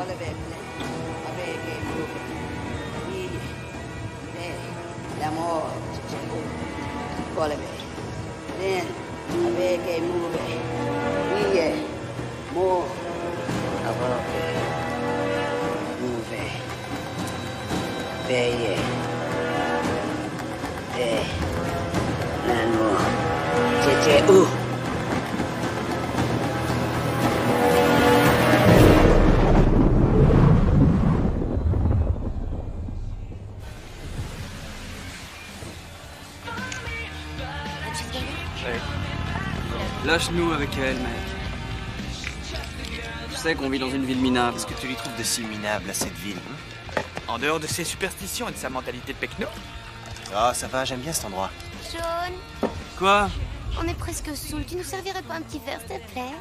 quale belle, vabbè che figlie, l'amore, quale belle, vabbè che muove, figlie, mo, amore, muove, belle, l'anno, c'è, Lâche-nous avec elle, mec. Je sais qu'on vit dans une ville minable. Qu'est-ce que tu lui trouves de si minable à cette ville En dehors de ses superstitions et de sa mentalité de pecno. Ah, ça va, j'aime bien cet endroit. Jaune, Quoi? on est presque saoul. Tu nous servirais pas un petit verre, s'il te plaît?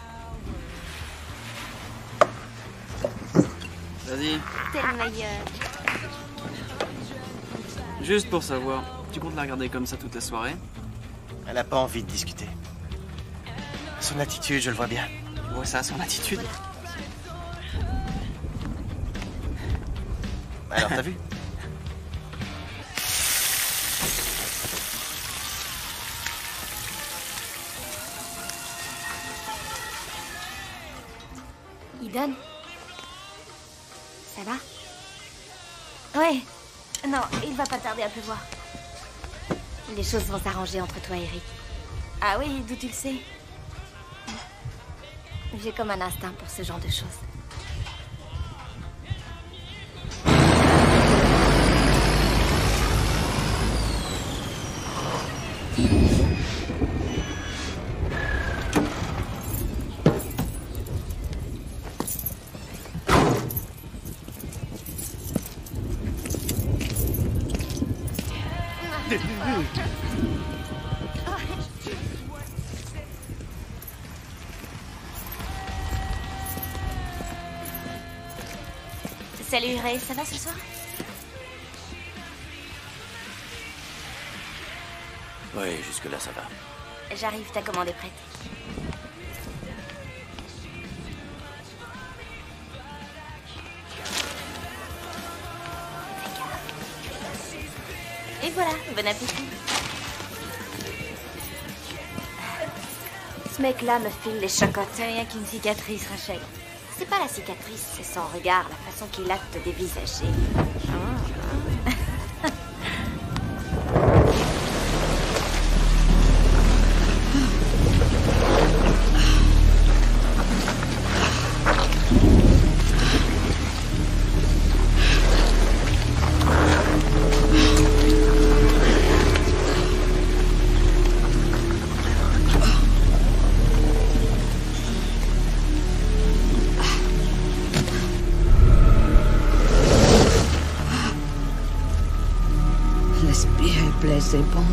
Vas-y. T'es le meilleur. Juste pour savoir, tu comptes la regarder comme ça toute la soirée? Elle a pas envie de discuter. Son attitude, je le vois bien. Tu vois ça, son attitude? Alors, t'as vu? Eden? Ça va? Ouais. Non, il va pas tarder à pleuvoir. Les choses vont s'arranger entre toi et Eric. Ah oui, d'où tu le sais? J'ai comme un instinct pour ce genre de choses. Salut Ray, ça va ce soir? Oui, jusque-là, ça va. J'arrive, ta commande est prête. Et voilà, bon appétit. Ce mec-là me file les chocottes. C'est rien qu'une cicatrice, Rachel. C'est pas la cicatrice, c'est son regard, la façon qu'il a de te dévisager. C'est bon.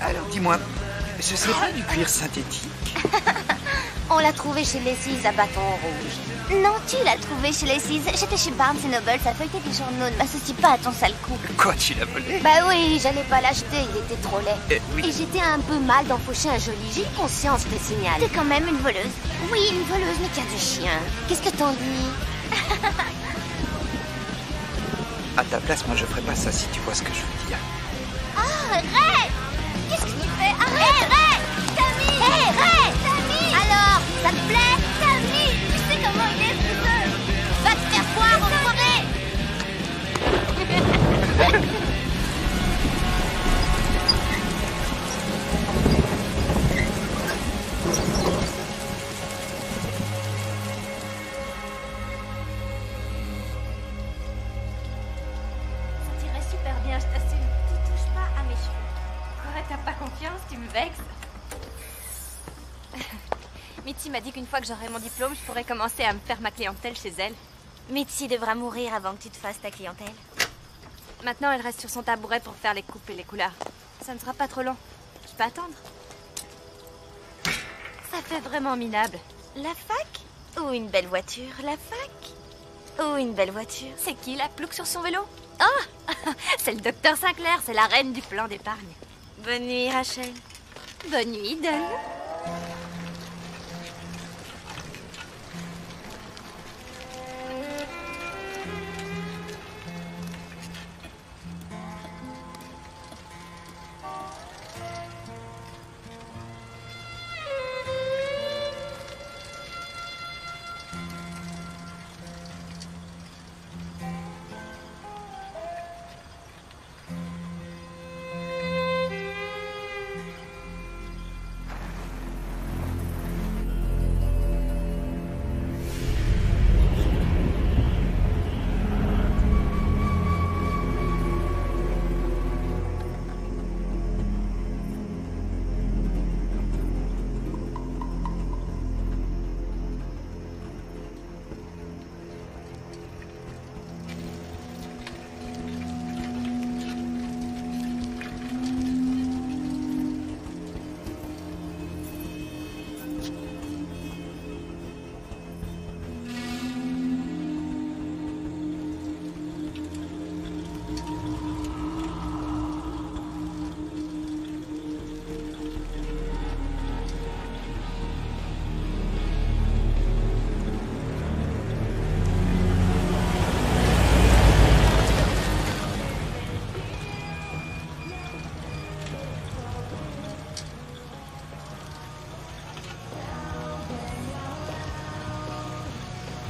Alors dis-moi, ce serait pas du cuir synthétique? On l'a trouvé chez Leslie's à Bâton Rouge. Non, tu l'as trouvé chez Leslie's. J'étais chez Barnes & Noble, ça feuilletait des journaux. Ne m'associe pas à ton sale coup. Quoi, tu l'as volé? Bah oui, j'allais pas l'acheter, il était trop laid. Oui. Et j'étais un peu mal d'enfaucher un joli. J'ai conscience, je te signale. T'es quand même une voleuse. Oui, une voleuse, mais qui a du chien. Qu'est-ce que t'en dis? À ta place, moi je ferais pas ça si tu vois ce que je veux dire. Ah, Ray! Qu'est-ce que tu fais? Arrête! Hé, Ray! Tammy! Hé, Ray! Tammy! Alors, ça te plaît? Tammy! Tu sais comment il est, ce truc? Va te faire voir, enfoiré! Ça t'irait super bien, je t'assure. Tu touches pas à mes cheveux. Ouais, t'as pas confiance, tu me vexes. Mitzi m'a dit qu'une fois que j'aurai mon diplôme, je pourrais commencer à me faire ma clientèle chez elle. Mitzi devra mourir avant que tu te fasses ta clientèle. Maintenant, elle reste sur son tabouret pour faire les coupes et les couleurs. Ça ne sera pas trop long. Je peux attendre. Ça fait vraiment minable. La fac? Ou une belle voiture? La fac? Ou une belle voiture? C'est qui la plouque sur son vélo? Oh, c'est le docteur Sinclair, c'est la reine du plan d'épargne. Bonne nuit, Rachel. Bonne nuit, Eden.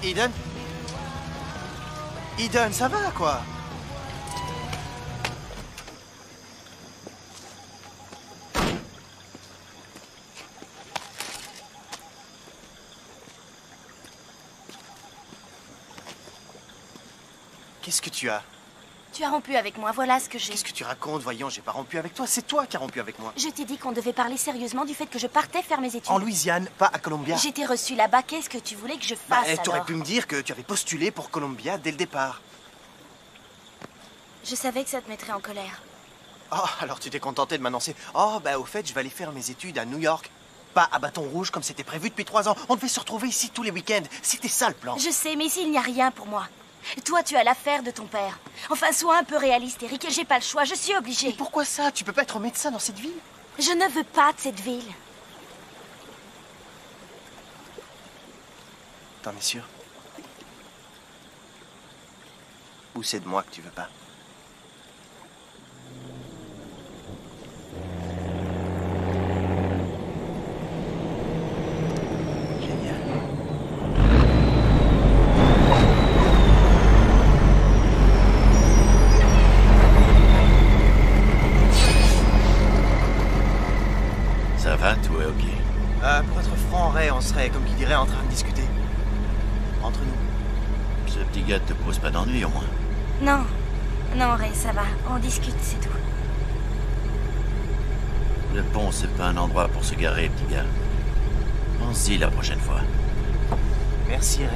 Eden? Eden, ça va, quoi? Qu'est-ce que tu as? Tu as rompu avec moi, voilà ce que j'ai. Qu'est-ce que tu racontes? Voyons, j'ai pas rompu avec toi, c'est toi qui as rompu avec moi. Je t'ai dit qu'on devait parler sérieusement du fait que je partais faire mes études. En Louisiane, pas à Columbia. J'étais reçue là-bas, qu'est-ce que tu voulais que je fasse T'aurais alors? pu me dire que tu avais postulé pour Columbia dès le départ. Je savais que ça te mettrait en colère. Oh, alors tu t'es contenté de m'annoncer. Oh, bah au fait, je vais aller faire mes études à New York. Pas à Bâton Rouge comme c'était prévu depuis 3 ans. On devait se retrouver ici tous les week-ends. C'était ça le plan. Je sais, mais ici il n'y a rien pour moi. Toi, tu as l'affaire de ton père. Enfin, sois un peu réaliste, Eric. J'ai pas le choix, je suis obligée. Mais pourquoi ça? Tu peux pas être médecin dans cette ville? Je ne veux pas de cette ville. T'en es sûr? Ou c'est de moi que tu veux pas? Ça va, tout est ok. Pour être franc, Ray, on serait, comme qui dirait, en train de discuter. Entre nous. Ce petit gars te pose pas d'ennui, au moins. Non. Non, Ray, ça va. On discute, c'est tout. Le pont, c'est pas un endroit pour se garer, petit gars. Pense-y la prochaine fois. Merci, Ray.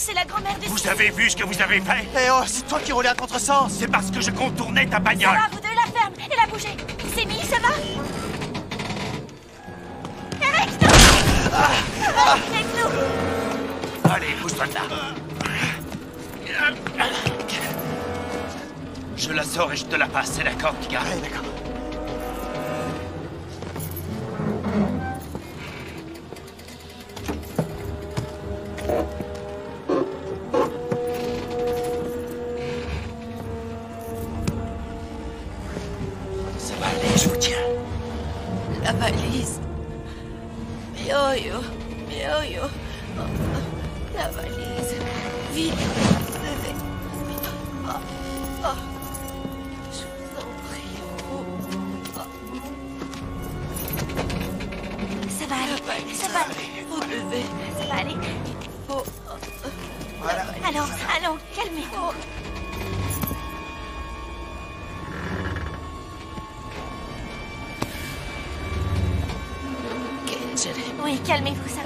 C'est la grand-mère de... Vous avez vu ce que vous avez fait? Eh oh, c'est toi qui roulais à contresens! C'est parce que je contournais ta bagnole! Ça va, vous deux, la ferme! Elle a bougé! C'est mis, ça va? Eric, non! Laisse-nous! Allez, pousse-toi de là! Je la sors et je te la passe, c'est d'accord, petit gars? Ouais, d'accord. La valise. Yo-yo. Yo-yo. Oh, la valise. Vite. Bébé. Oh, oh. Je vous en prie. Oh. Ça va aller. Ça va aller. Oh, bébé. Ça va aller. Voilà. Allons, calmez-vous. Oui, calmez-vous, ça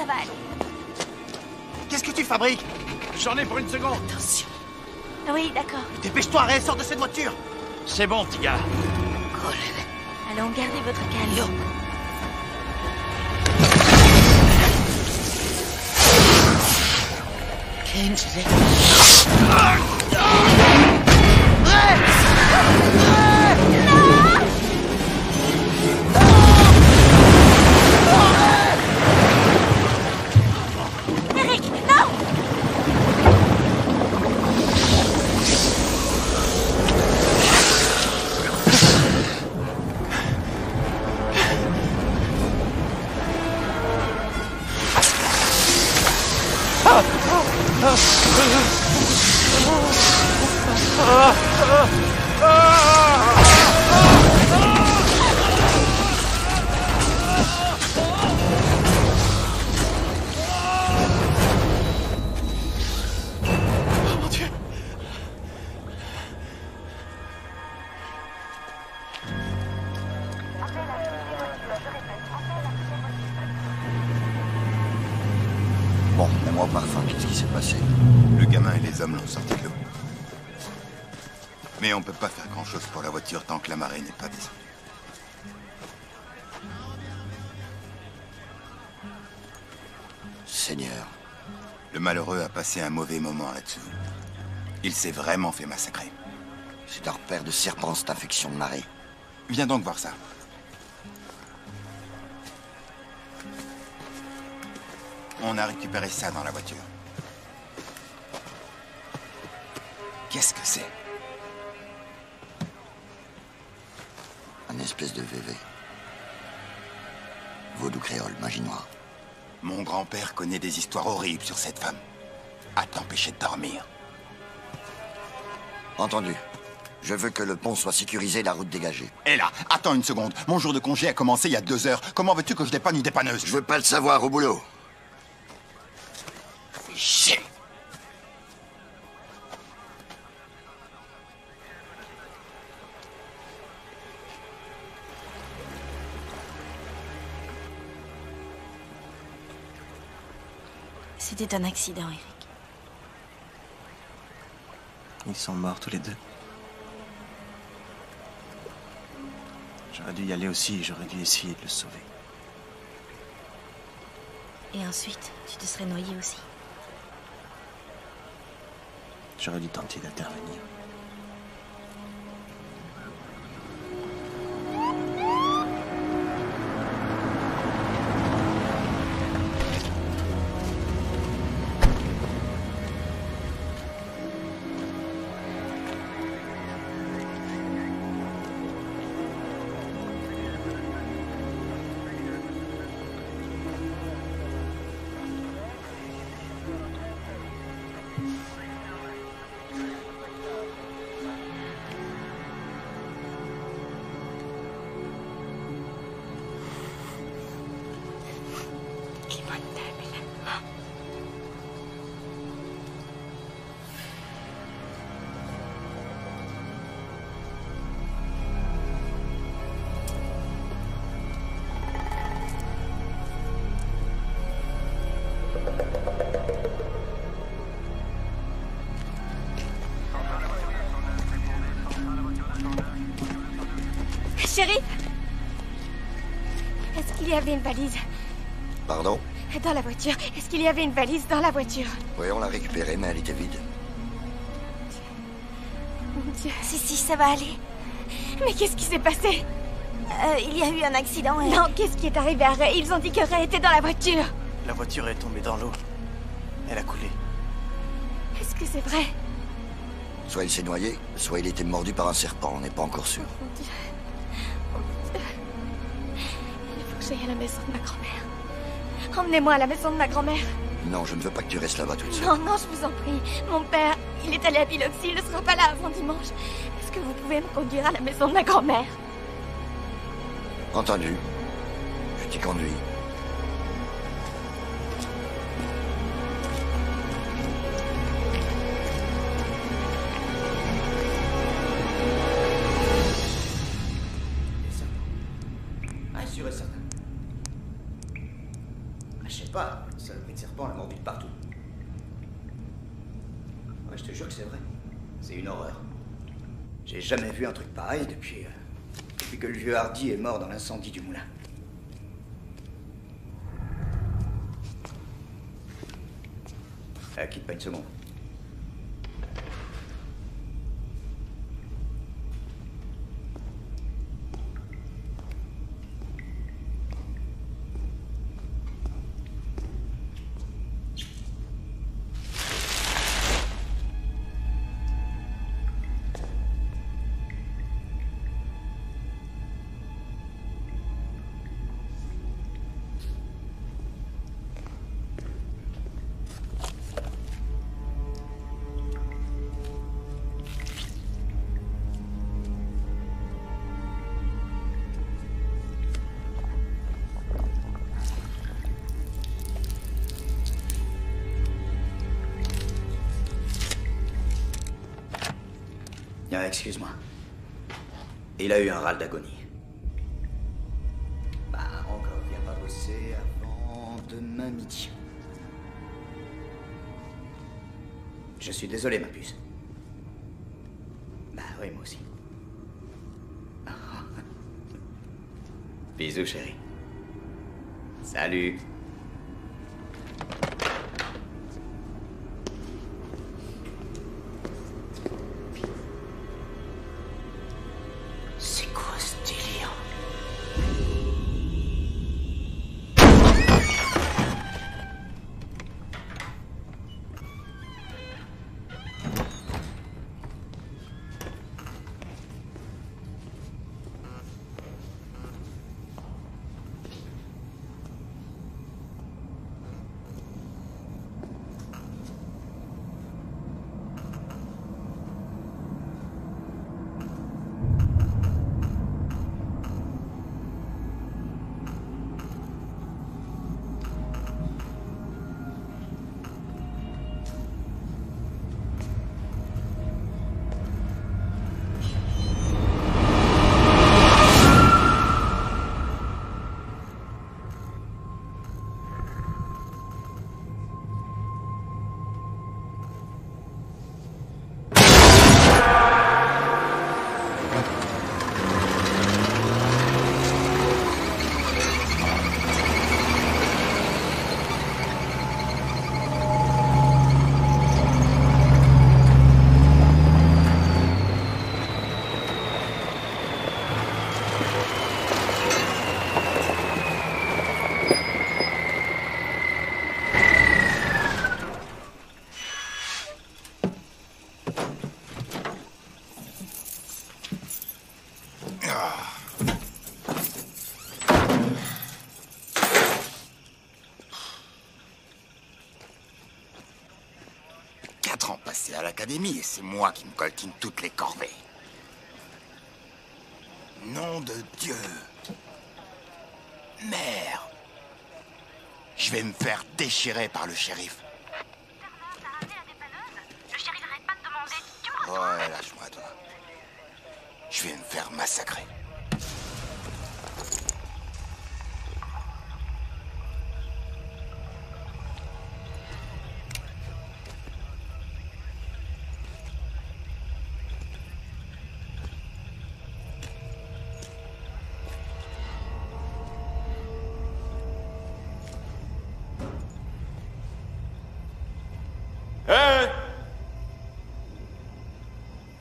va aller. Qu'est-ce que tu fabriques? J'en ai pour une seconde. Attention. Oui, d'accord. Dépêche-toi, Ray, sors de cette voiture. C'est bon, petit gars. Allons, gardez votre calme. Kingsley. Eric, non! Bon, mets-moi au parfum, qu'est-ce qui s'est passé? Le gamin et les hommes l'ont sorti de l'eau. Mais on peut pas faire grand-chose pour la voiture tant que la marée n'est pas descendue. Seigneur. Le malheureux a passé un mauvais moment là-dessous. Il s'est vraiment fait massacrer. C'est un repère de serpent, cette infection de marée. Viens donc voir ça. On a récupéré ça dans la voiture. Qu'est-ce que c'est? Un espèce de VV. Vaudou créole, magie noire. Mon grand-père connaît des histoires horribles sur cette femme. À t'empêcher de dormir. Entendu. Je veux que le pont soit sécurisé, la route dégagée. Et là, attends une seconde. Mon jour de congé a commencé il y a 2 heures. Comment veux-tu que je dépanne une dépanneuse? Je veux pas le savoir, au boulot. Chier. C'était un accident, Eric. Ils sont morts tous les deux. J'aurais dû y aller aussi, j'aurais dû essayer de le sauver. Et ensuite, tu te serais noyé aussi. J'aurais dû tenter d'intervenir. Chérie, est-ce qu'il y avait une valise Pardon? dans la voiture? Est-ce qu'il y avait une valise dans la voiture? Oui, on l'a récupérée, mais elle était vide. Mon Dieu. Si, ça va aller. Mais qu'est-ce qui s'est passé? Il y a eu un accident et... Non, qu'est-ce qui est arrivé à Ray? Ils ont dit que Ray était dans la voiture. La voiture est tombée dans l'eau. Elle a coulé. Est-ce que c'est vrai? Soit il s'est noyé, soit il était mordu par un serpent, on n'est pas encore sûr. Mon Dieu. Mon Dieu. Il faut que j'aille à la maison de ma grand-mère. Emmenez-moi à la maison de ma grand-mère. Non, je ne veux pas que tu restes là-bas toute seule. Non, je vous en prie. Mon père, il est allé à Biloxi, il ne sera pas là avant dimanche. Est-ce que vous pouvez me conduire à la maison de ma grand-mère? Entendu. Je t'y conduis. Je sais pas, ça le de serpent l'a mordu de partout. Ouais, je te jure que c'est vrai. C'est une horreur. J'ai jamais vu un truc pareil depuis que le vieux Hardy est mort dans l'incendie du moulin. Quitte pas une seconde. Excuse-moi. Il a eu un râle d'agonie. Bah, encore, viens pas bosser avant demain midi. Je suis désolé, ma puce. Bah oui, moi aussi. Bisous, chérie. Salut. À l'académie et c'est moi qui me coltine toutes les corvées. Nom de Dieu. Merde. Je vais me faire déchirer par le shérif. Le shérif arrête pas de demander. Tu me reçois? Ouais, lâche-moi, toi. Je vais me faire massacrer.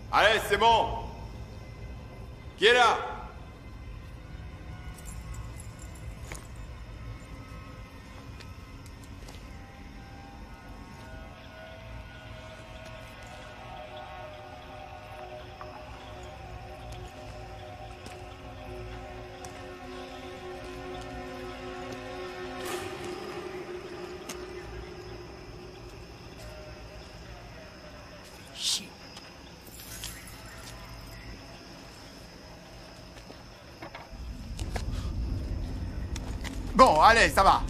Allez, c'est bon. Qui est là? Bon, allez, ça va.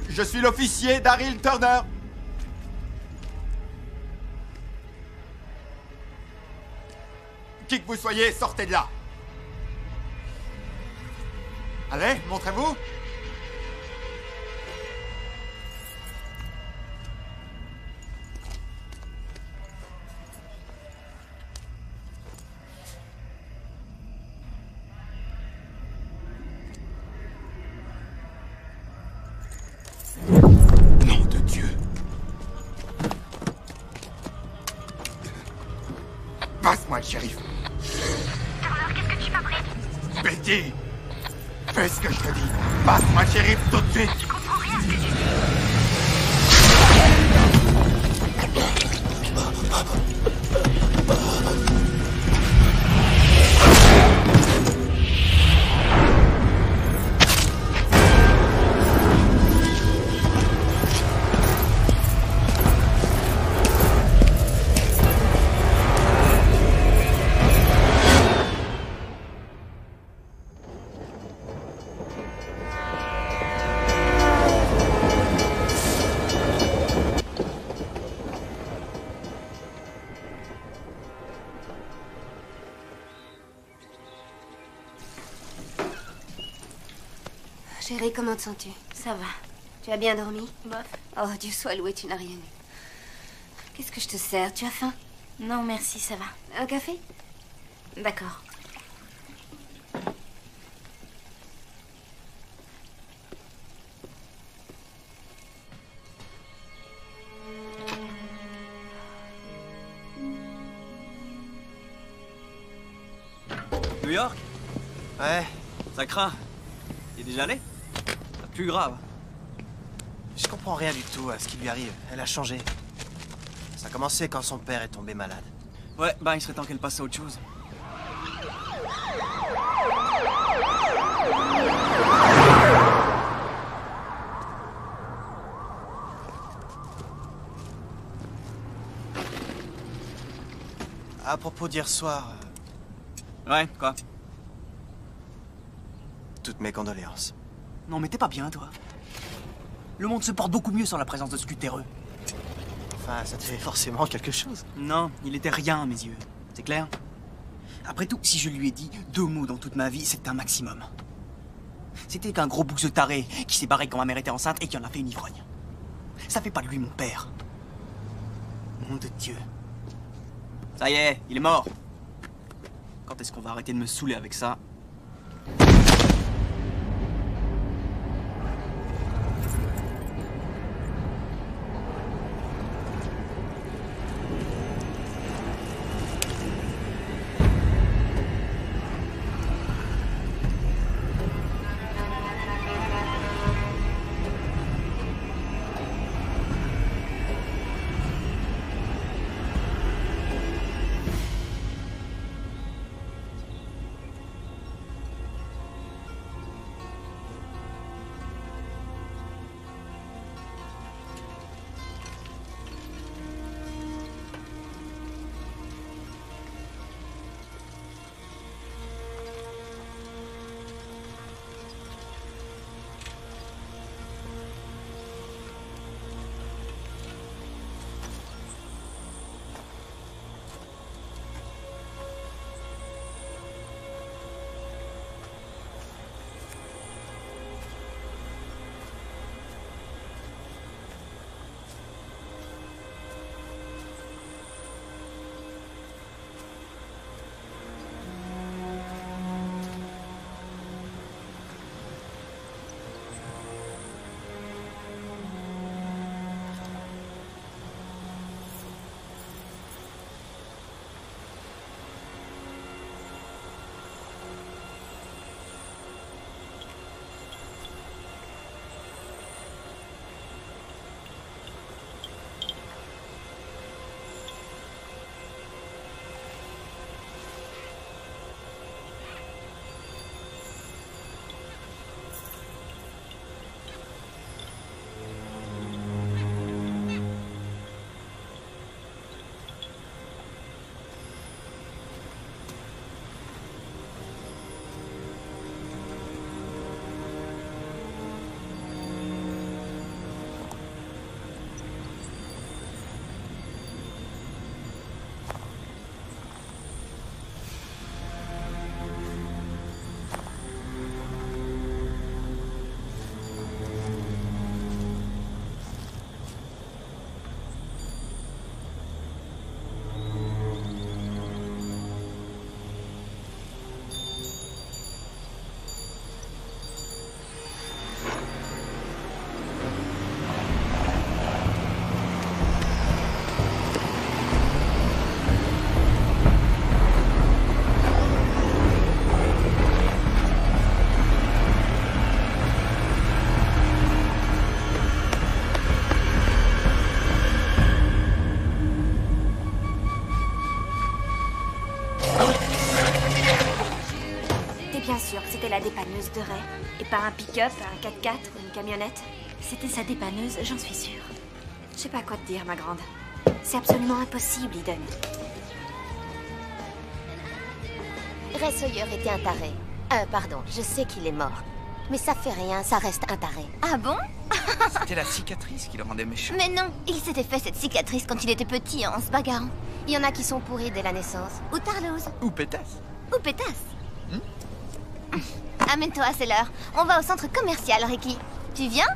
Je suis l'officier Daryl Turner. Qui que vous soyez, sortez de là. Allez, montrez-vous. Nom de Dieu. Passe-moi le shérif. Turner, qu'est-ce que tu fabriques? Betty, fais ce que je te dis. Passe-moi le shérif tout de suite. Je comprends rien à ce que tu dis. Chérie, comment te sens-tu? Ça va. Tu as bien dormi? Bof. Oh, Dieu soit loué, tu n'as rien eu. Qu'est-ce que je te sers? Tu as faim? Non, merci, ça va. Un café? D'accord. New York? Ouais. Ça craint. Il est déjà allé? C'est plus grave. Je comprends rien du tout à ce qui lui arrive. Elle a changé. Ça a commencé quand son père est tombé malade. Ouais, bah il serait temps qu'elle passe à autre chose. À propos d'hier soir, Ouais, quoi? toutes mes condoléances. Non mais t'es pas bien, toi. Le monde se porte beaucoup mieux sans la présence de ce cutéreux. Enfin, ça te fait forcément quelque chose. Non, il était rien à mes yeux. C'est clair? Après tout, si je lui ai dit 2 mots dans toute ma vie, c'est un maximum. C'était qu'un gros bouc de taré qui s'est barré quand ma mère était enceinte et qui en a fait une ivrogne. Ça fait pas de lui mon père. Nom de Dieu. Ça y est, il est mort. Quand est-ce qu'on va arrêter de me saouler avec ça? T'es bien sûr que c'était la dépanneuse de Ray, et pas un pick-up, un 4x4 ou une camionnette? C'était sa dépanneuse, j'en suis sûre. Je sais pas quoi te dire, ma grande. C'est absolument impossible, Eden. Ray Sawyer était un taré. Pardon, je sais qu'il est mort. Mais ça fait rien, ça reste un taré. Ah bon? C'était la cicatrice qui le rendait méchant. Mais non, il s'était fait cette cicatrice quand il était petit en se bagarrant. Il y en a qui sont pourris dès la naissance. Ou tarlouse. Ou pétasse. Ou pétasse. Amène-toi, c'est l'heure. On va au centre commercial, Ricky. Tu viens?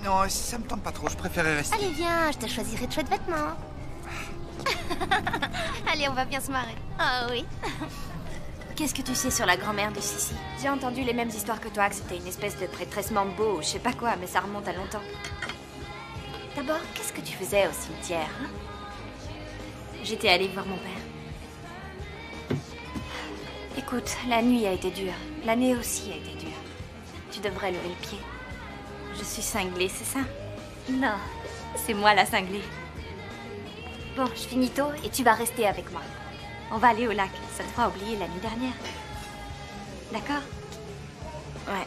Non, ça me tente pas trop, je préférais rester. Allez, viens, je te choisirai de chouettes vêtements. Allez, on va bien se marrer. Ah oui. Qu'est-ce que tu sais sur la grand-mère de Sissi? J'ai entendu les mêmes histoires que toi, que c'était une espèce de prêtresse mambo ou je sais pas quoi, mais ça remonte à longtemps. D'abord, qu'est-ce que tu faisais au cimetière, hein? J'étais allée voir mon père. Écoute, la nuit a été dure. L'année aussi a été dure. Tu devrais lever le pied. Je suis cinglée, c'est ça? Non, c'est moi la cinglée. Bon, je finis tôt et tu vas rester avec moi. On va aller au lac, ça te fera oublier la nuit dernière. D'accord? Ouais.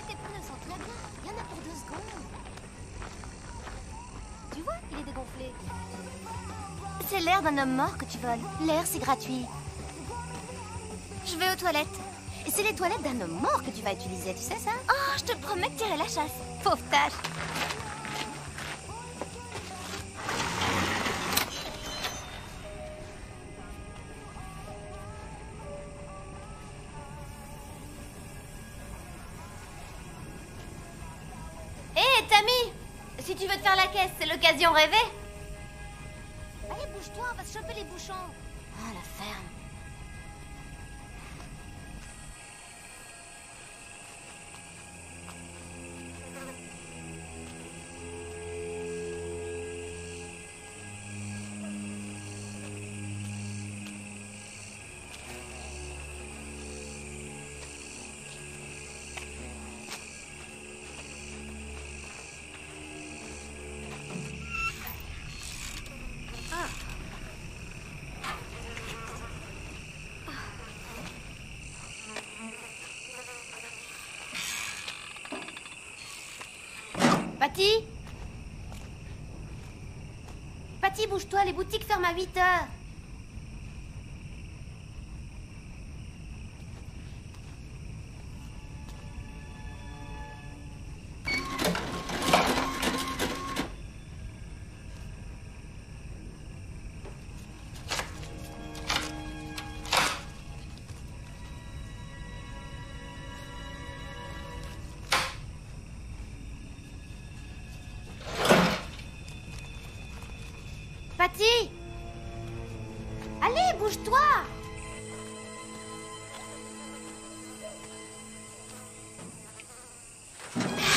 Tes pneus sont très bien. Il y en a pour 2 secondes. Tu vois, il est dégonflé. C'est l'air d'un homme mort que tu voles. L'air, c'est gratuit. Je vais aux toilettes. Et c'est les toilettes d'un homme mort que tu vas utiliser, tu sais ça? Oh, je te promets que tu irais la chasse. Pauvre tâche. Hé, Tammy! Si tu veux te faire la caisse, c'est l'occasion rêvée. Allez, bouge-toi, on va se choper les bouchons. Ah, la ferme. Patty? Patty, bouge-toi, les boutiques ferment à 8 heures. Patty! Allez, bouge-toi!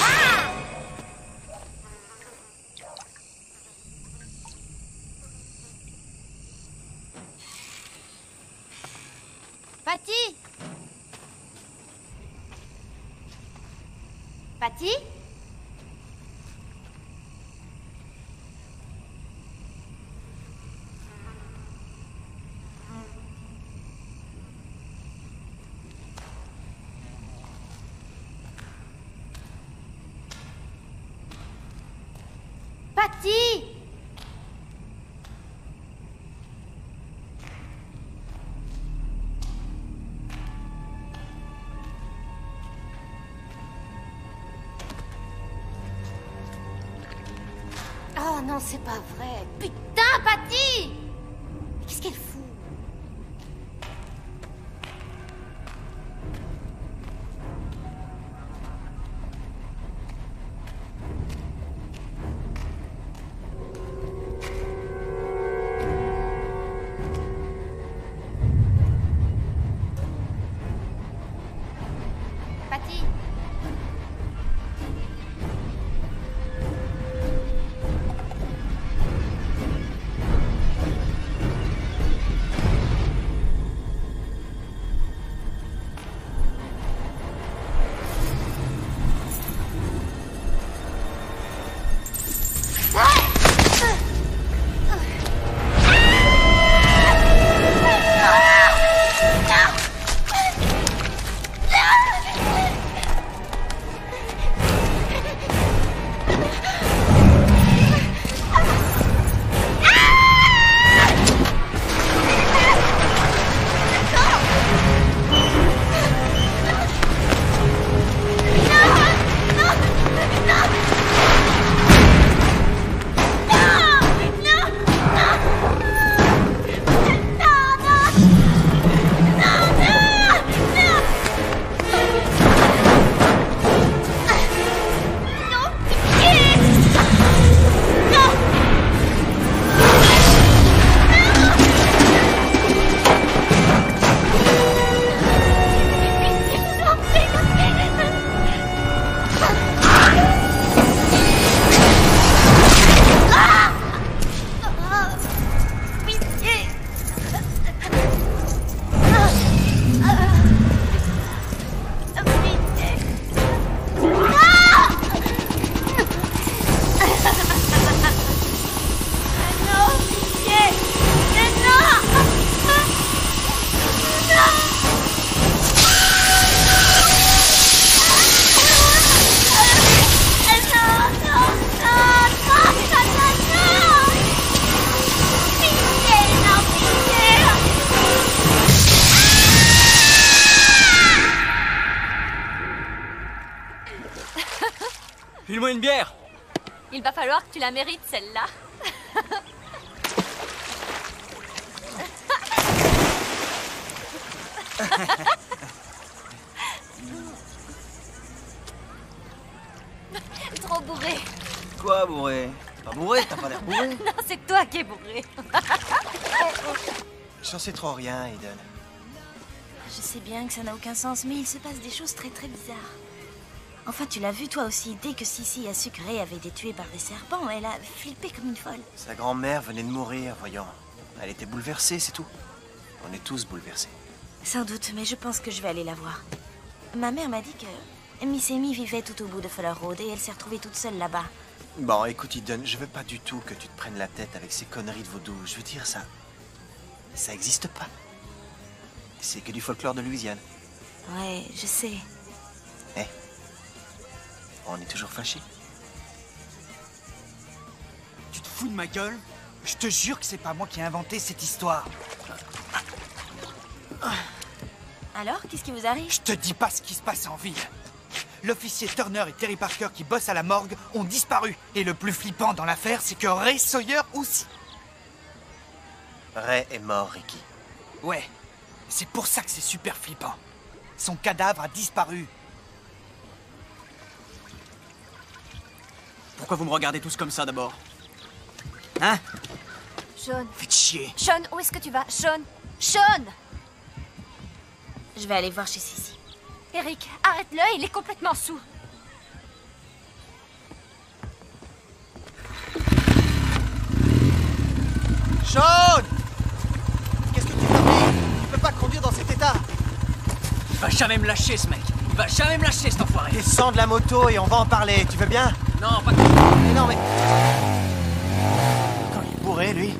Ah! Patty? Patty? Patty! Oh non, c'est pas vrai. Putain, Patty! Qu'est-ce qu'elle fout? Patty? File-moi une bière. Il va falloir que tu la mérites, celle-là. Trop bourré. Quoi, bourré? Pas bourré, t'as pas l'air bourré. Non, c'est toi qui es bourré. J'en sais trop rien, Aiden. Je sais bien que ça n'a aucun sens, mais il se passe des choses très très bizarres. Enfin, tu l'as vu toi aussi, dès que Sissi a su que Ray avait été tué par des serpents, elle a flippé comme une folle. Sa grand-mère venait de mourir, voyons. Elle était bouleversée, c'est tout. On est tous bouleversés. Sans doute, mais je pense que je vais aller la voir. Ma mère m'a dit que Miss Amy vivait tout au bout de Fuller Road et elle s'est retrouvée toute seule là-bas. Bon, écoute, Eden, je veux pas du tout que tu te prennes la tête avec ces conneries de vaudou. Je veux dire, ça existe pas. C'est que du folklore de Louisiane. Ouais, je sais. Eh, on est toujours fâchés. Tu te fous de ma gueule? Je te jure que c'est pas moi qui ai inventé cette histoire. Alors, qu'est-ce qui vous arrive? Je te dis pas ce qui se passe en ville. L'officier Turner et Terry Parker qui bossent à la morgue ont disparu. Et le plus flippant dans l'affaire, c'est que Ray Sawyer aussi. Ray est mort, Ricky. Ouais, c'est pour ça que c'est super flippant. Son cadavre a disparu. Pourquoi vous me regardez tous comme ça d'abord? Hein? Sean. Faites chier. Sean, où est-ce que tu vas? Sean! Sean! Je vais aller voir chez Sissi. Eric, arrête-le, il est complètement saoul. Sean! Qu'est-ce que tu fais? Tu peux pas conduire dans cet état. Il va jamais me lâcher, ce mec. Il va jamais me lâcher, cet enfoiré. Descends de la moto et on va en parler. Tu veux bien? Non, pas... Mais non, mais... Quand il est bourré, lui...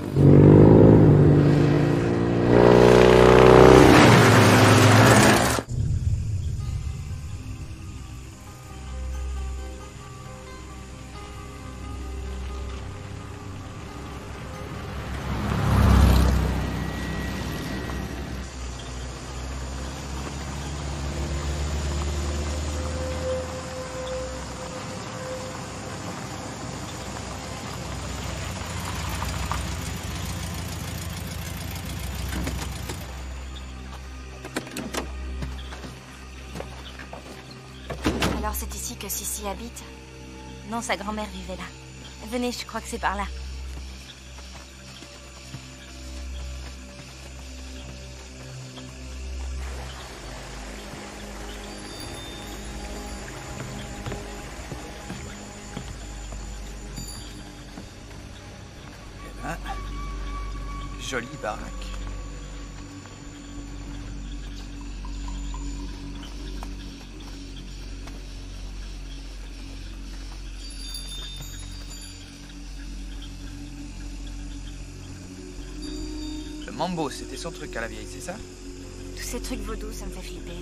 Alors c'est ici que Sissi habite? Non, sa grand-mère vivait là. Venez, je crois que c'est par là. Ah, jolie baraque. Le mambo, c'était son truc à la vieille, c'est ça? Tous ces trucs vaudous, ça me fait flipper.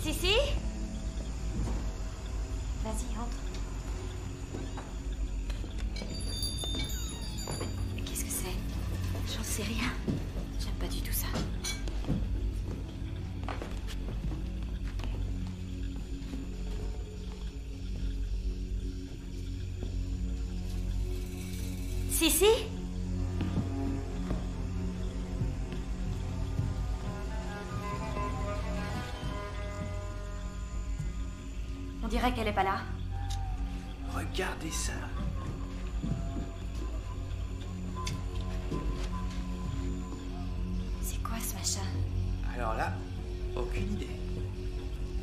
Sissi? Vas-y, entre. Qu'est-ce que c'est? J'en sais rien. J'aime pas du tout ça. Sissi? On dirait qu'elle est pas là. Regardez ça. C'est quoi ce machin? Alors là, aucune idée.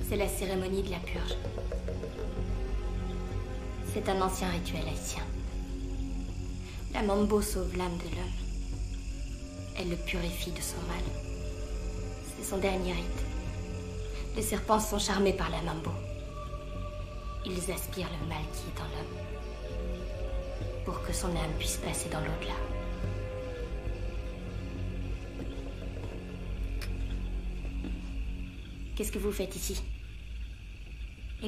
C'est la cérémonie de la purge. C'est un ancien rituel haïtien. La mambo sauve l'âme de l'homme. Elle le purifie de son mal. C'est son dernier rite. Les serpents sont charmés par la mambo. Ils aspirent le mal qui est en l'homme pour que son âme puisse passer dans l'au-delà. Qu'est-ce que vous faites ici?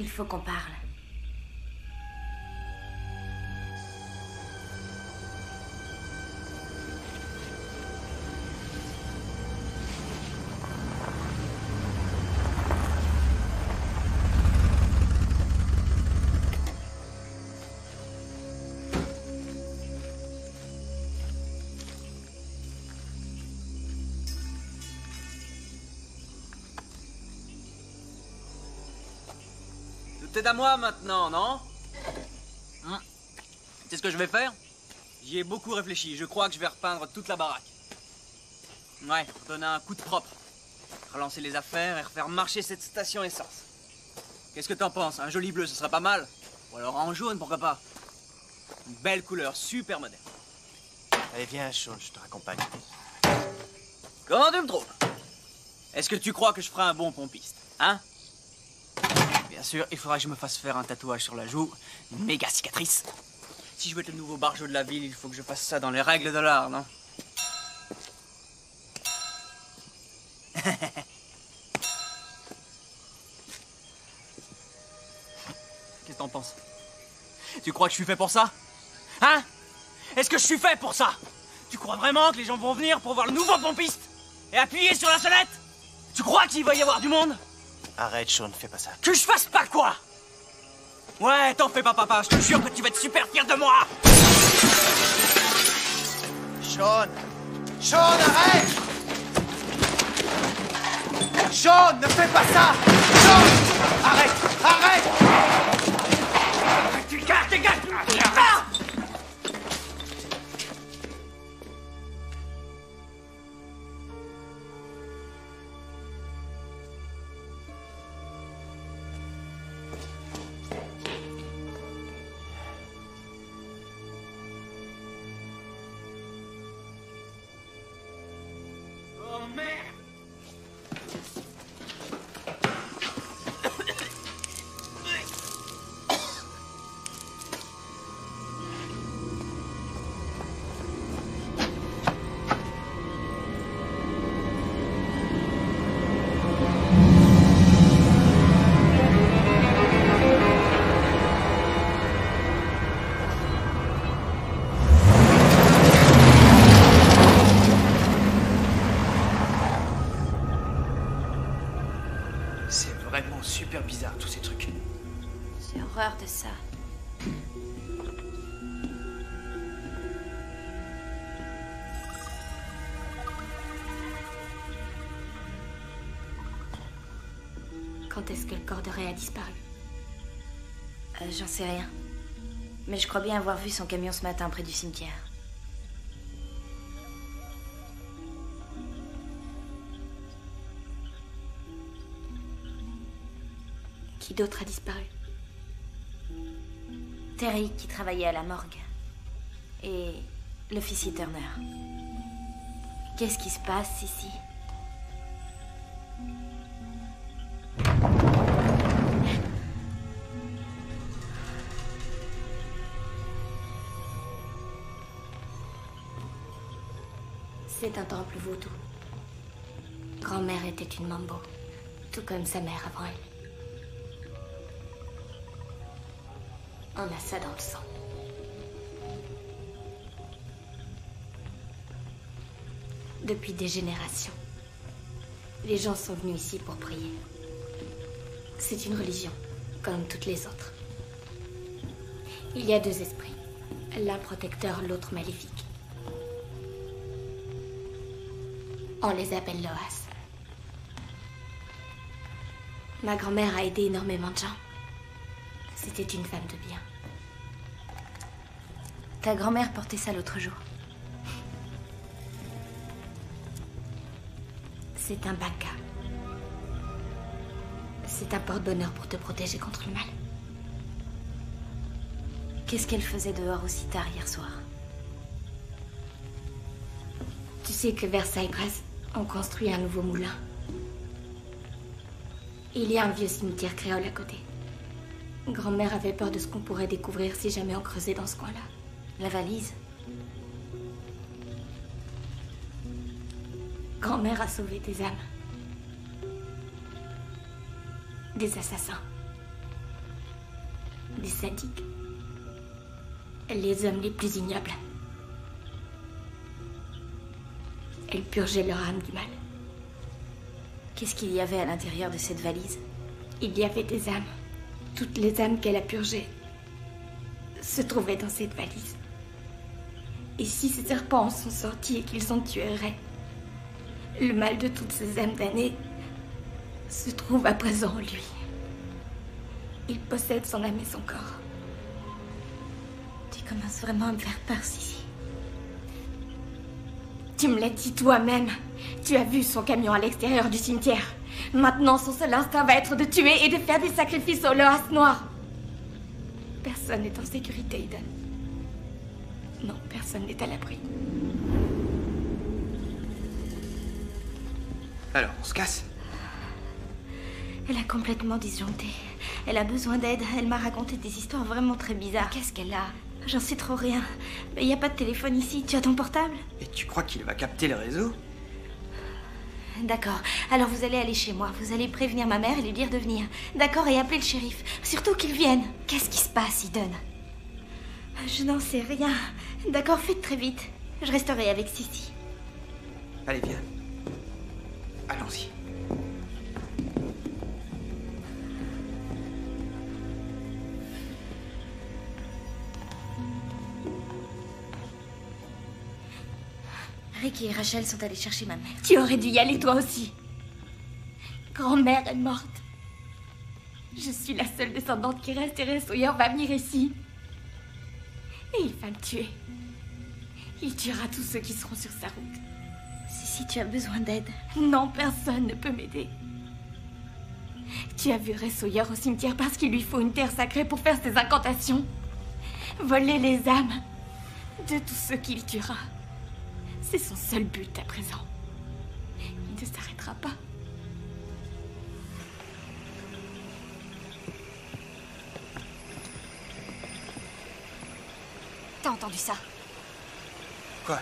Il faut qu'on parle. Tout est à moi maintenant, non? C'est ce que je vais faire? J'y ai beaucoup réfléchi. Je crois que je vais repeindre toute la baraque. Ouais, donner un coup de propre. Relancer les affaires et refaire marcher cette station essence. Qu'est-ce que t'en penses? Un joli bleu, ce serait pas mal? Ou alors en jaune, pourquoi pas? Une belle couleur, super moderne. Allez, viens, Sean, je te raccompagne. Comment tu me trouves? Est-ce que tu crois que je ferai un bon pompiste? Hein? Bien sûr, il faudra que je me fasse faire un tatouage sur la joue. Une méga cicatrice. Si je veux être le nouveau barjot de la ville, il faut que je fasse ça dans les règles de l'art, non? Qu'est-ce que t'en penses? Tu crois que je suis fait pour ça? Hein? Est-ce que je suis fait pour ça? Tu crois vraiment que les gens vont venir pour voir le nouveau pompiste? Et appuyer sur la sonnette? Tu crois qu'il va y avoir du monde? Arrête, Sean, fais pas ça. Que je fasse pas quoi? Ouais, t'en fais pas, papa. Je te jure que tu vas être super fier de moi. Sean! Sean, arrête! Sean, ne fais pas ça! Sean! Arrête! Arrête! Tu casses, dégage! Super bizarre tous ces trucs. J'ai horreur de ça. Quand est-ce que le corps de Ray a disparu? J'en sais rien. Mais je crois bien avoir vu son camion ce matin près du cimetière. Qui d'autre a disparu? Terry, qui travaillait à la morgue. Et l'officier Turner. Qu'est-ce qui se passe ici? C'est un temple vaudou. Grand-mère était une mambo, tout comme sa mère avant elle. On a ça dans le sang. Depuis des générations, les gens sont venus ici pour prier. C'est une religion, comme toutes les autres. Il y a deux esprits, l'un protecteur, l'autre maléfique. On les appelle Loas. Ma grand-mère a aidé énormément de gens. C'était une femme de bien. Ta grand-mère portait ça l'autre jour. C'est un baka. C'est un porte-bonheur pour te protéger contre le mal. Qu'est-ce qu'elle faisait dehors aussi tard hier soir? Tu sais que vers Cypress, on construit un nouveau moulin. Il y a un vieux cimetière créole à côté. Grand-mère avait peur de ce qu'on pourrait découvrir si jamais on creusait dans ce coin-là. La valise? Grand-mère a sauvé des âmes. Des assassins. des sadiques, les hommes les plus ignobles. Elle purgeait leur âme du mal. Qu'est-ce qu'il y avait à l'intérieur de cette valise? Il y avait des âmes. Toutes les âmes qu'elle a purgées se trouvaient dans cette valise. Et si ces serpents en sont sortis et qu'ils en tué Ray, le mal de toutes ces âmes damnées se trouve à présent en lui. Il possède son âme et son corps. Tu commences vraiment à me faire peur, Sissi. Tu me l'as dit toi-même. Tu as vu son camion à l'extérieur du cimetière. Maintenant, son seul instinct va être de tuer et de faire des sacrifices au Loas noir. Personne n'est en sécurité, Eden. Non, personne n'est à l'abri. Alors, on se casse? Elle a complètement disjoncté. Elle a besoin d'aide. Elle m'a raconté des histoires vraiment très bizarres. Qu'est-ce qu'elle a? J'en sais trop rien. Mais il n'y a pas de téléphone ici. Tu as ton portable? Et tu crois qu'il va capter le réseau? D'accord. Alors vous allez aller chez moi. Vous allez prévenir ma mère et lui dire de venir. D'accord, et appeler le shérif. Surtout qu'il vienne. Qu'est-ce qui se passe, Eden? Je n'en sais rien. D'accord, faites très vite. Je resterai avec Sissi. Allez, viens. Allons-y. Rick et Rachel sont allés chercher ma mère. Tu aurais dû y aller toi aussi. Grand-mère est morte. Je suis la seule descendante qui reste et Ray Sawyer va venir ici. Et il va me tuer. Il tuera tous ceux qui seront sur sa route. Si tu as besoin d'aide. Non, personne ne peut m'aider. Tu as vu Ray Sawyer au cimetière parce qu'il lui faut une terre sacrée pour faire ses incantations. Voler les âmes de tous ceux qu'il tuera. C'est son seul but à présent. Il ne s'arrêtera pas. T'as entendu ça? Quoi?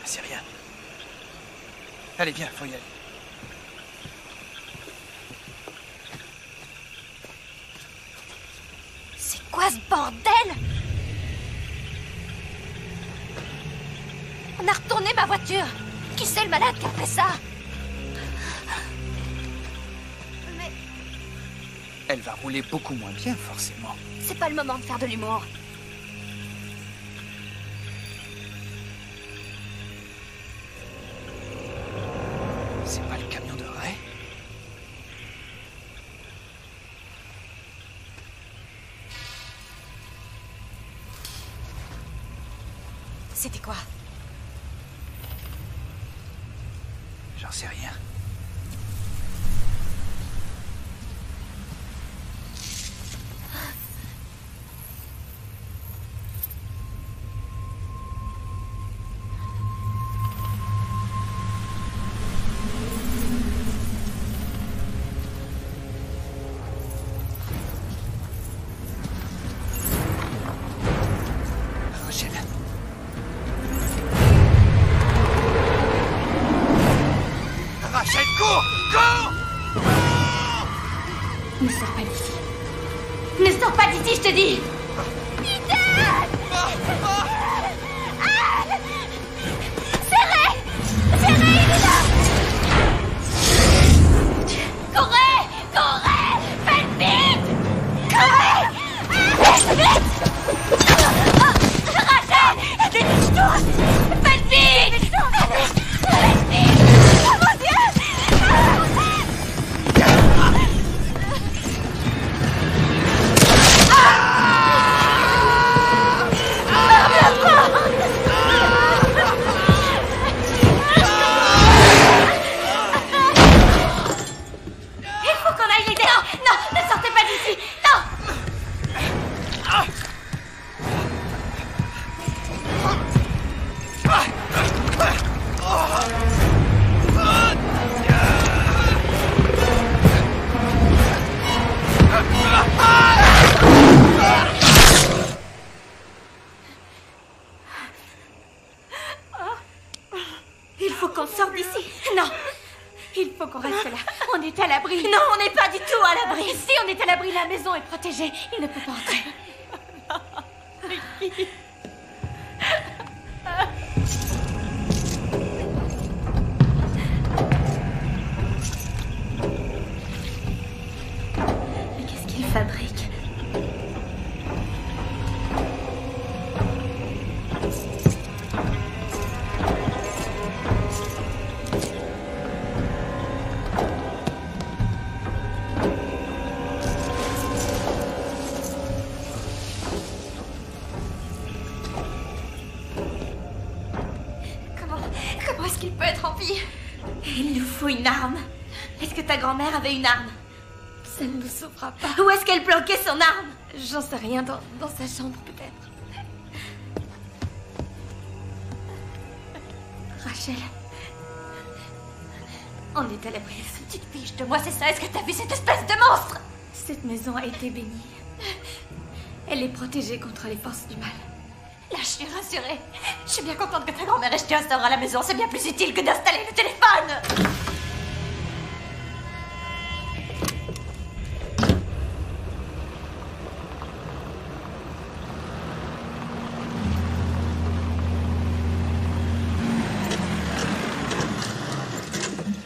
C'est rien. Allez, viens, faut y aller. C'est quoi ce bordel? On a retourné ma voiture. Qui c'est le malade qui a fait ça? Mais Elle va rouler beaucoup moins bien, forcément. c'est pas le moment de faire de l'humour. C'est pas le camion de Ray? C'était quoi? J'en sais rien. Rachel, cours! Cours! Ne sors pas d'ici. Ne sors pas d'ici, je te dis! Courez! Courez! Faites vite! Courez! Vite! Rachel! Dépêche-toi! Faites vite! Faites vite! Oh mon Dieu! Il faut qu'on aille l'aider! Non, non, ne sortez pas d'ici! Non! Il faut qu'on sorte d'ici! Non! Il faut qu'on reste là. On est à l'abri. Non, on n'est pas du tout à l'abri. Si, on est à l'abri, la maison est protégée. Il ne peut pas entrer. Ricky. Mais qu'est-ce qu'il fabrique? Comment est-ce qu'il peut être en vie? Il nous faut une arme. Est-ce que ta grand-mère avait une arme? Ça ne nous sauvera pas. Où est-ce qu'elle bloquait son arme? J'en sais rien, dans sa chambre peut-être. Rachel. On est à l'abri. Tu te fiches de moi, c'est ça? Est-ce que t'as vu cette espèce de monstre? Cette maison a été bénie. Elle est protégée contre les forces du mal. Là, je suis rassurée. Je suis bien contente que ta grand-mère ait jeté un sort à la maison. C'est bien plus utile que d'installer le téléphone.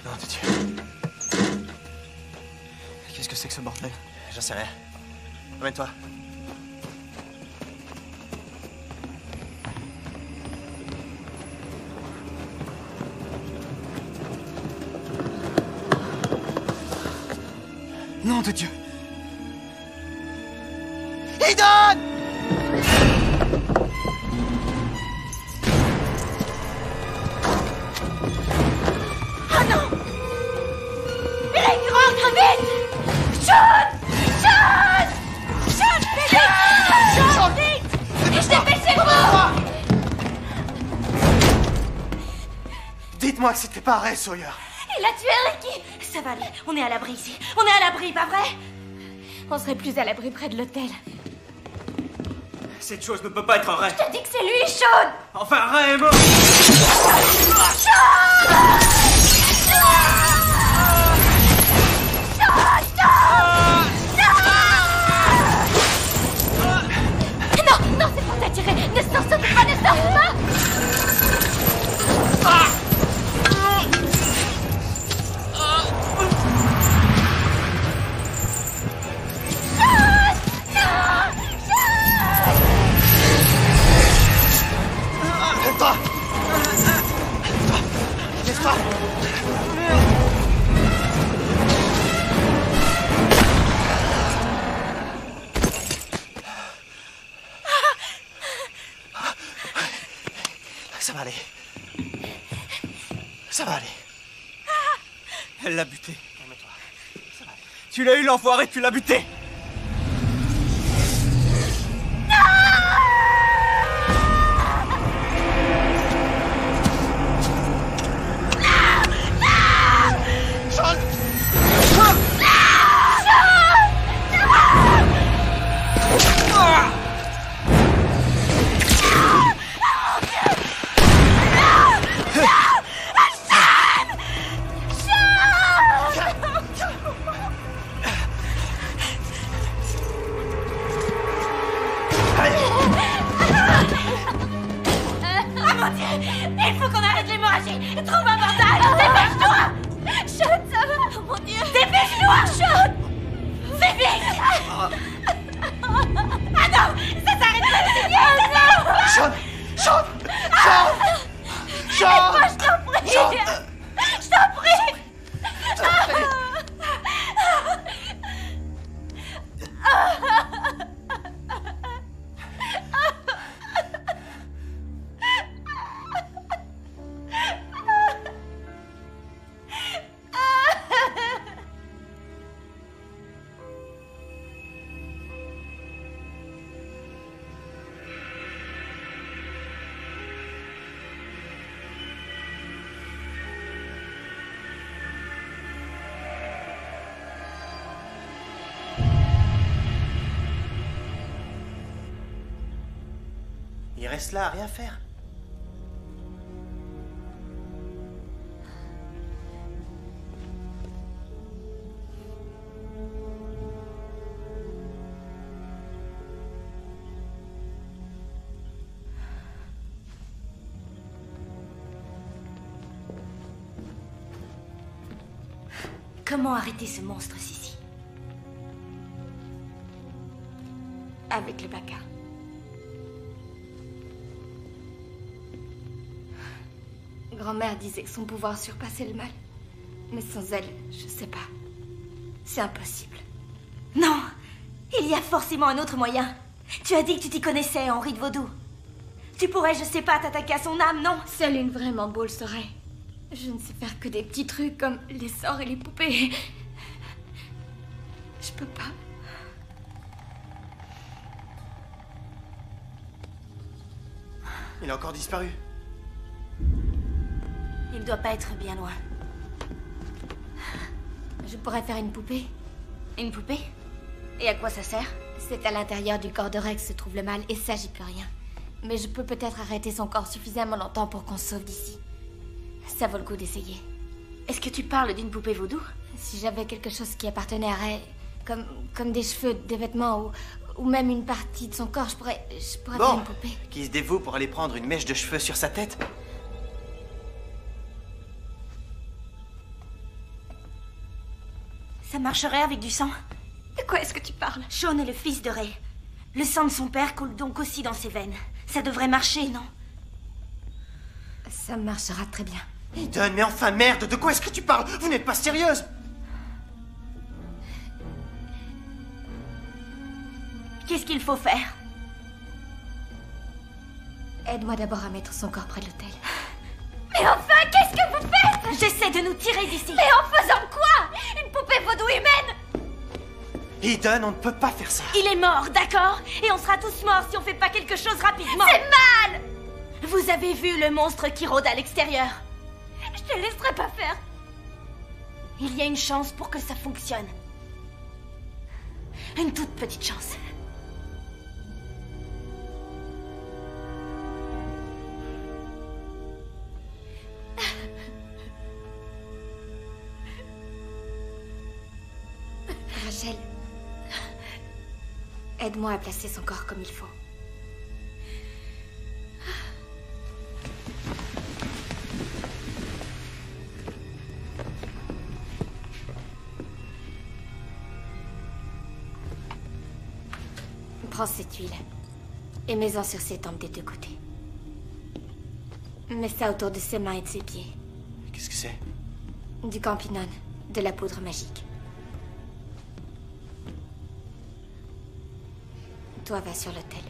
Non, de Dieu. Qu'est-ce que c'est que ce bordel? J'en sais rien. Amène-toi. Nom de Dieu! Eden! Oh non! Il est rentre vite! Sean! Sean! Sean, vite! Sean, vite! Dépêchez-vous! Dites-moi que c'était pas Ray Sawyer. Il a tué Ricky! Ça va aller, on est à l'abri ici. On est à l'abri, pas vrai? On serait plus à l'abri près de l'hôtel. Cette chose ne peut pas être Ray. Je te dis que c'est lui, Sean! Enfin, Ray est mort! Non, non, c'est pour t'attirer. Ne sors surtout pas, ne sors pas! Lève-toi! Lève-toi! Ça va aller. Ça va aller. Elle l'a buté. Calme-toi. Ça va aller. Tu l'as eu, l'enfoiré, tu l'as buté! Il faut qu'on arrête l'hémorragie. Trouve un bandage. Dépêche-toi. Sean, ça va? Oh mon Dieu. Dépêche-toi, Sean. Fais vite. Ah non, ça s'arrête pas. C'est bien. Sean! Sean! Sean! Sean! Aide-moi, je t'en prie. Sean! Je t'en prie. Il reste là à rien faire. Comment arrêter ce monstre, Sissi? Avec le Baka. Grand-mère disait que son pouvoir surpassait le mal. Mais sans elle, je sais pas. C'est impossible. Non! Il y a forcément un autre moyen. Tu as dit que tu t'y connaissais, Henri de Vaudou. Tu pourrais, je sais pas, t'attaquer à son âme, non? Seule une vraie Mambo le saurait. Je ne sais faire que des petits trucs comme les sorts et les poupées. Je peux pas. Il a encore disparu. Il doit pas être bien loin. Je pourrais faire une poupée. Une poupée? Et à quoi ça sert? C'est à l'intérieur du corps de Rex se trouve le mal, et ça, j'y peux rien. Mais je peux peut-être arrêter son corps suffisamment longtemps pour qu'on se sauve d'ici. Ça vaut le coup d'essayer. Est-ce que tu parles d'une poupée vaudou? Si j'avais quelque chose qui appartenait à Ray, comme des cheveux, des vêtements, ou même une partie de son corps, je pourrais faire une poupée. Qui se dévoue pour aller prendre une mèche de cheveux sur sa tête? Ça marcherait avec du sang? De quoi est-ce que tu parles? Sean est le fils de Ray. Le sang de son père coule donc aussi dans ses veines. Ça devrait marcher, non? Ça marchera très bien. Eden, mais enfin merde, de quoi est-ce que tu parles? Vous n'êtes pas sérieuse? Qu'est-ce qu'il faut faire? Aide-moi d'abord à mettre son corps près de l'hôtel. Mais enfin, qu'est-ce que vous faites? J'essaie de nous tirer d'ici. Mais en faisant quoi? Une poupée vaudou humaine? Eden, on ne peut pas faire ça. Il est mort, d'accord? Et on sera tous morts si on fait pas quelque chose rapidement. C'est mal! Vous avez vu le monstre qui rôde à l'extérieur? Je te laisserai pas faire. Il y a une chance pour que ça fonctionne. Une toute petite chance. Rachel, aide-moi à placer son corps comme il faut. Prends cette huile et mets-en sur ses tempes des deux côtés. Mets ça autour de ses mains et de ses pieds. Qu'est-ce que c'est? Du campinone, de la poudre magique. Toi, va sur l'autel.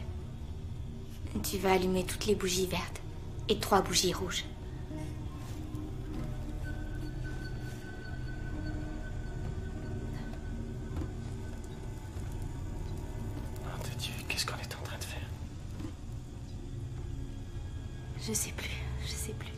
Tu vas allumer toutes les bougies vertes et 3 bougies rouges. Nom de Dieu, qu'est-ce qu'on est en train de faire? Je sais plus, je sais plus.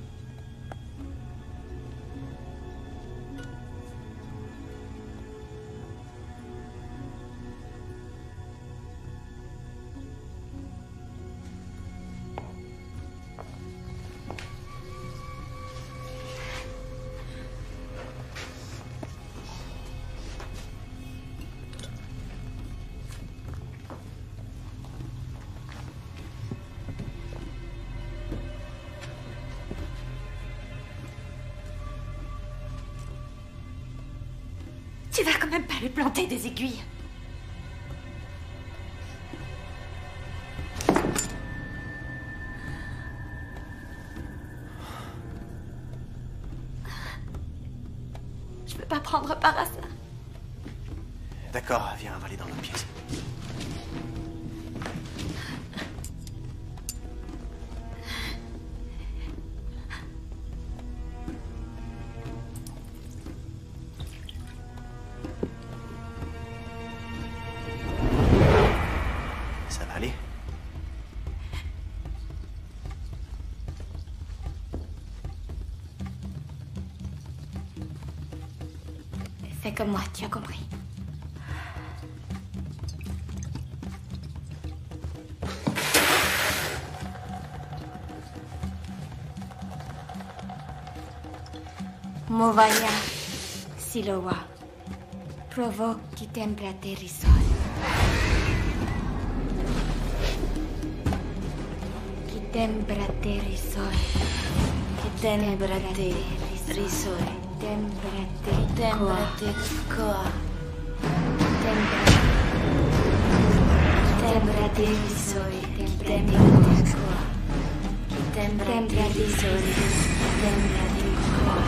Tu vas quand même pas lui planter des aiguilles. Je peux pas prendre part à ça. D'accord, viens, on va aller dans l'autre pièce. Ça va aller? Fais comme moi, tu as compris. Movaya, Siloa, provo qui template risol. Qui template risol. Qui template risol. Tembrate coa. Tembrate soli. Tembrate coa. Tembrate soli. Tembrate coa.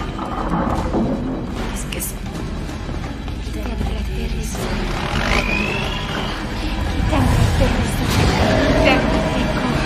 Qu'est-ce que c'est? Tembrate soli. Tembrate soli. Tembrate coa.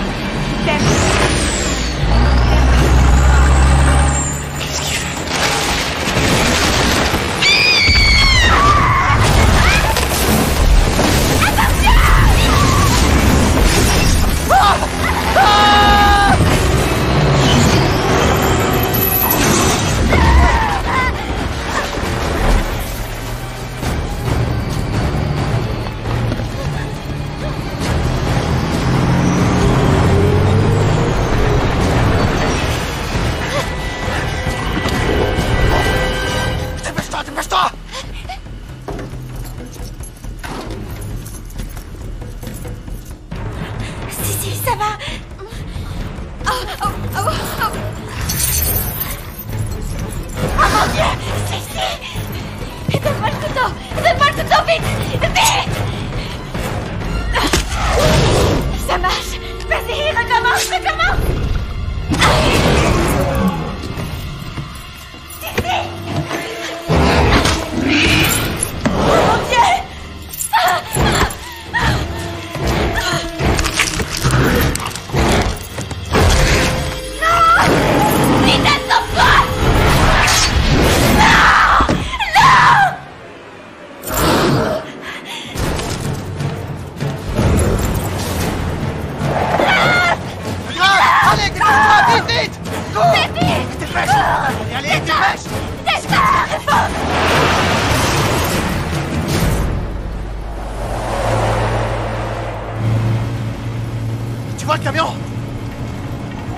Tu vois le camion?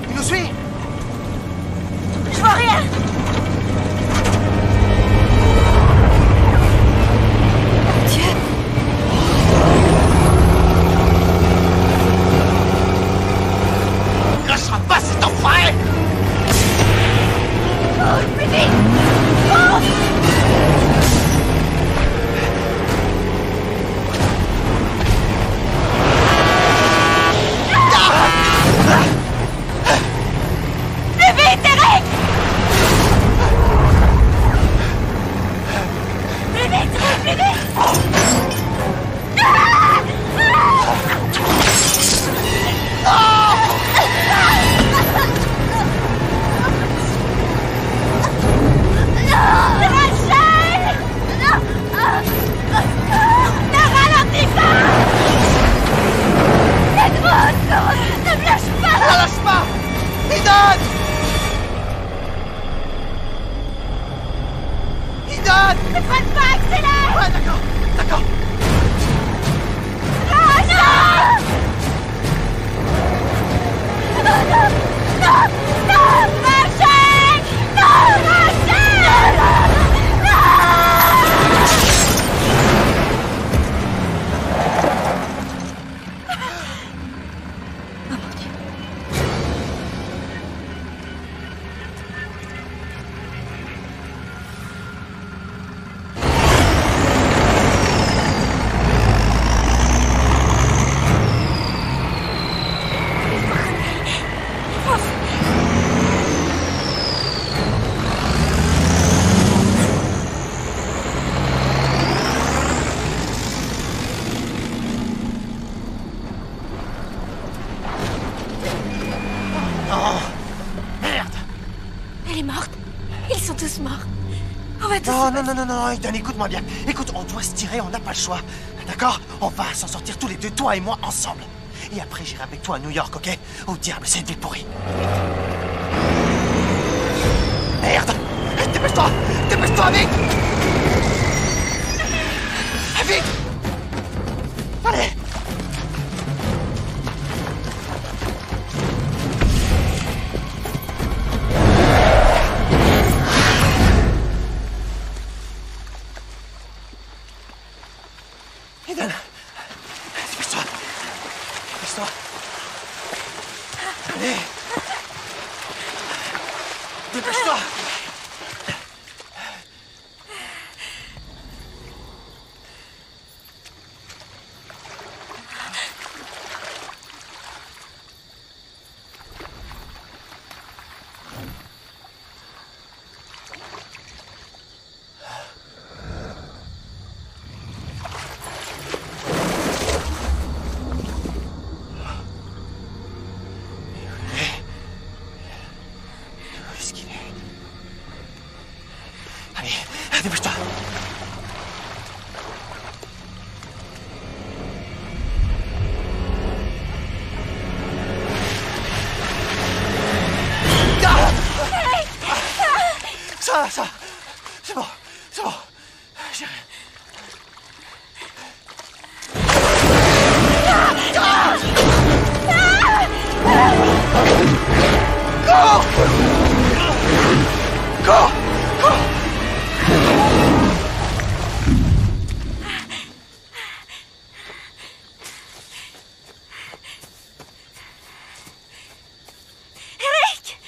Il nous suit? Je vois rien. Dieu! Il lâchera pas cet enfoiré! Oh, plus vite! Oh! Non, Ethan, écoute-moi bien. Écoute, on doit se tirer, on n'a pas le choix. D'accord? On va s'en sortir tous les deux, toi et moi, ensemble. Et après, j'irai avec toi à New York, ok? Au diable, c'est une ville pourrie. Merde! Dépêche-toi! Dépêche-toi, vite! Vite! Allez! dépêche-toi. Ça, c'est bon, c'est bon. J'ai rien. Go! Eric!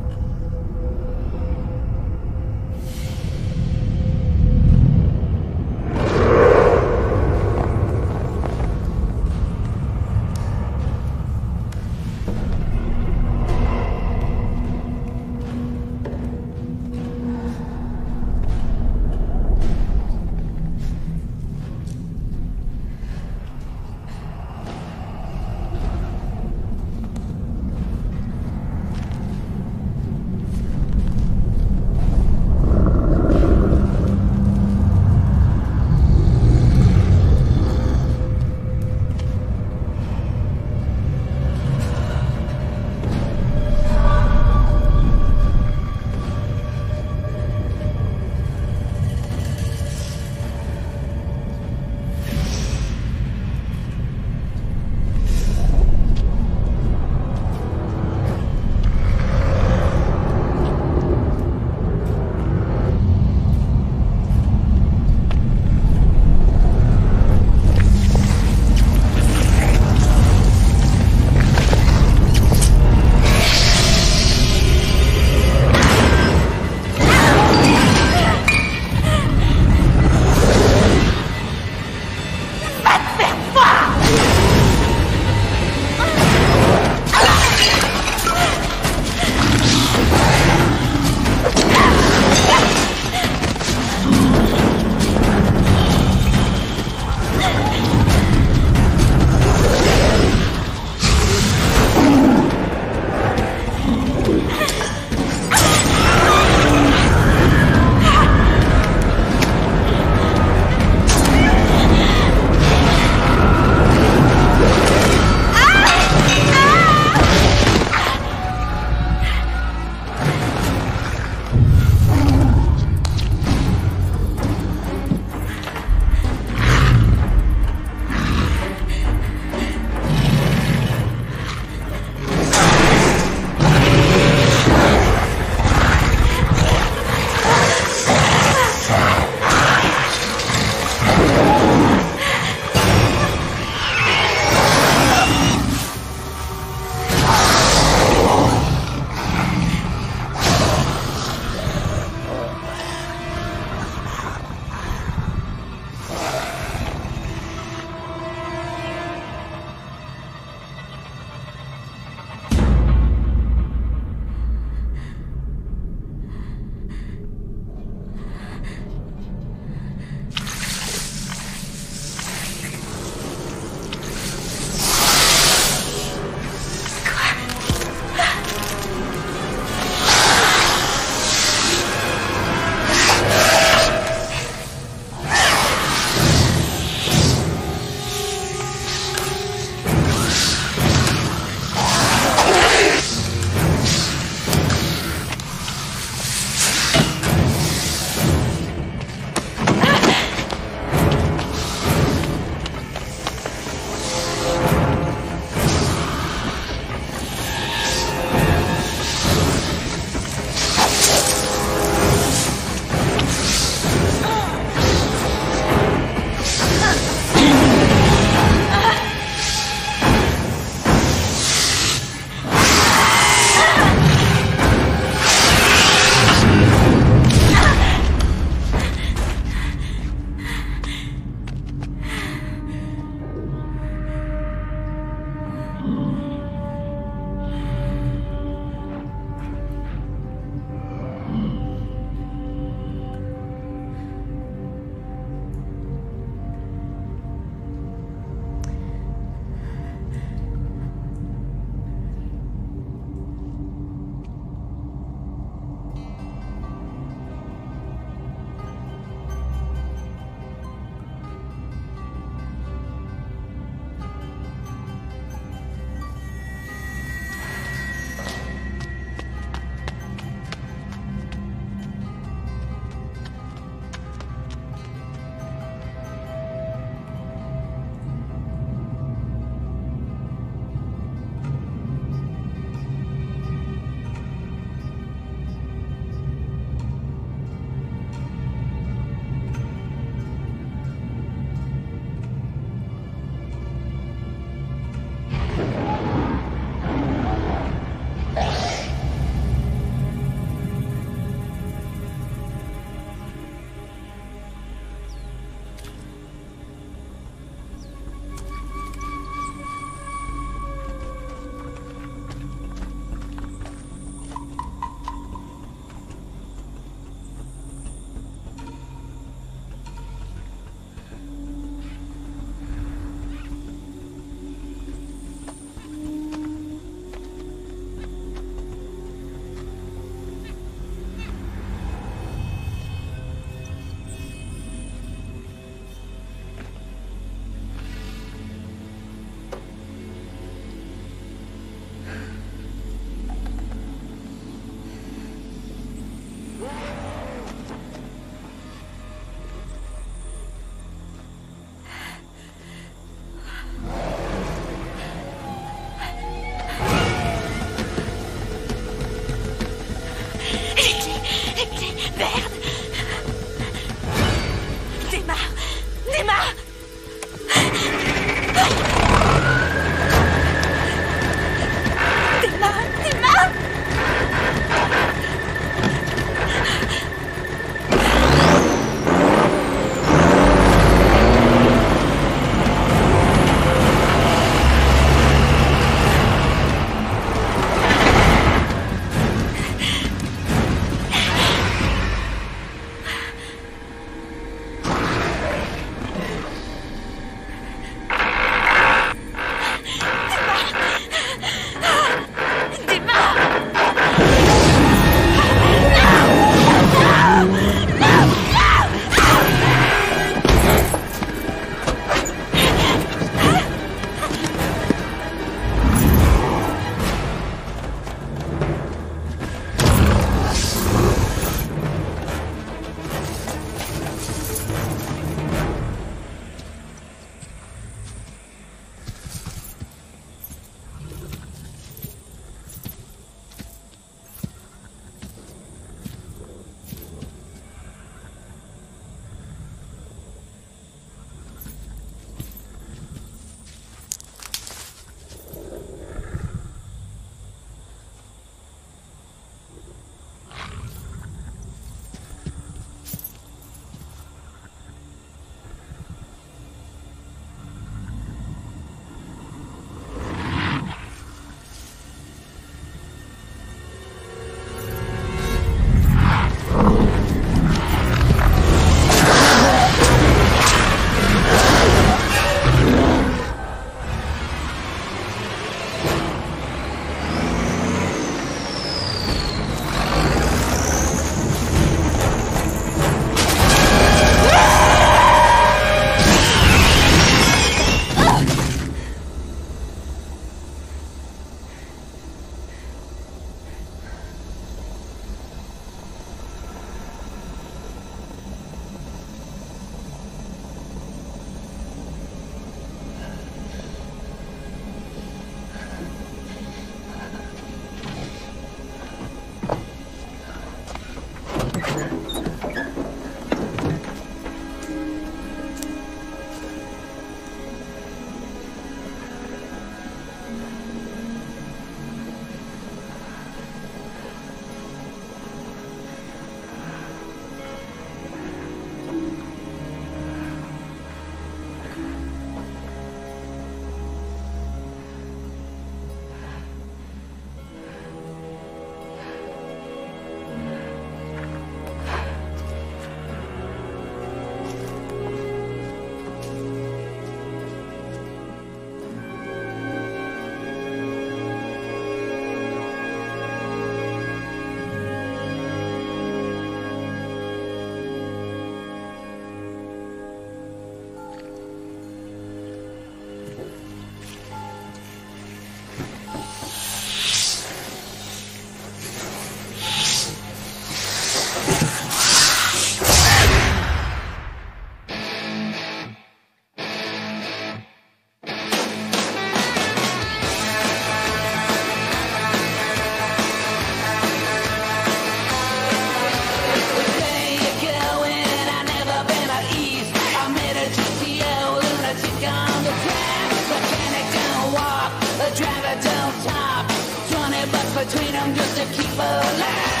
alive.